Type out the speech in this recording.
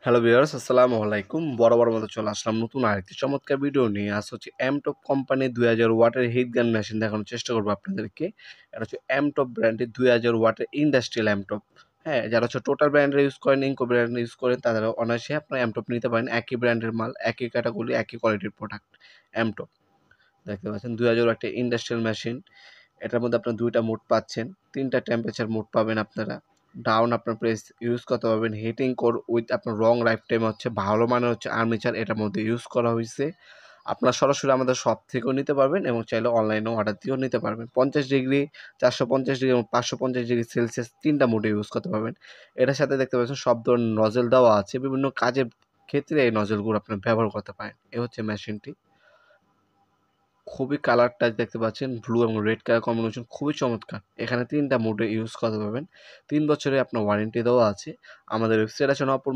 Hello viewers, আসসালামু আলাইকুম। বরাবর মতো চলে আসলাম নতুন আরেকটি চমৎকার ভিডিও নিয়ে। আজ হচ্ছে এমটপ কোম্পানির 2000 ওয়াটের হিট গান মেশিন দেখানোর চেষ্টা করবো আপনাদেরকে। এটা হচ্ছে এমটপ ব্র্যান্ডের 2000 ওয়াটের ইন্ডাস্ট্রিয়াল এমটপ। হ্যাঁ, যারা হচ্ছে টোটাল ব্র্যান্ডের ইউজ করেন, ইনকো ব্র্যান্ডের ইউজ করেন, তারা অনায়াসে আপনার এমটপ নিতে পারেন। একই ব্র্যান্ডের মাল, একই ক্যাটাগরি, একই কোয়ালিটির প্রোডাক্ট এমটপ। দেখতে পাচ্ছেন 2000 একটা ইন্ডাস্ট্রিয়াল মেশিন। এটার মধ্যে আপনার 2টা মোড পাচ্ছেন, 3টা টেম্পারেচার মোড পাবেন আপনারা। ডাউন আপনার প্রেস ইউজ করতে পারবেন। হিটিং কোর উইথ আপনার রং লাইফ টাইম হচ্ছে ভালো মানের হচ্ছে আর্মেচার এটার মধ্যে ইউজ করা হয়েছে। আপনারা সরাসরি আমাদের শপ থেকেও নিতে পারবেন এবং চাইলে অনলাইনেও অর্ডার দিয়েও নিতে পারবেন। 50 ডিগ্রি, 450 ডিগ্রি এবং 550 ডিগ্রি সেলসিয়াস 3টা মোডে ইউজ করতে পারবেন। এটার সাথে দেখতে পাচ্ছেন সব ধরনের নজেল দেওয়া আছে, বিভিন্ন কাজের ক্ষেত্রে এই নজেলগুলো আপনি ব্যবহার করতে পারেন। এ হচ্ছে মেশিনটি। খুবই কালারটা দেখতে পাচ্ছেন ব্লু এবং রেড কালার কম্বিনেশন খুবই চমৎকার। এখানে 3টা মোডে ইউজ করতে পারবেন। 3 বছরের আপনার ওয়ারেন্টি দেওয়া আছে। আমাদের ওয়েবসাইট আছে নপুর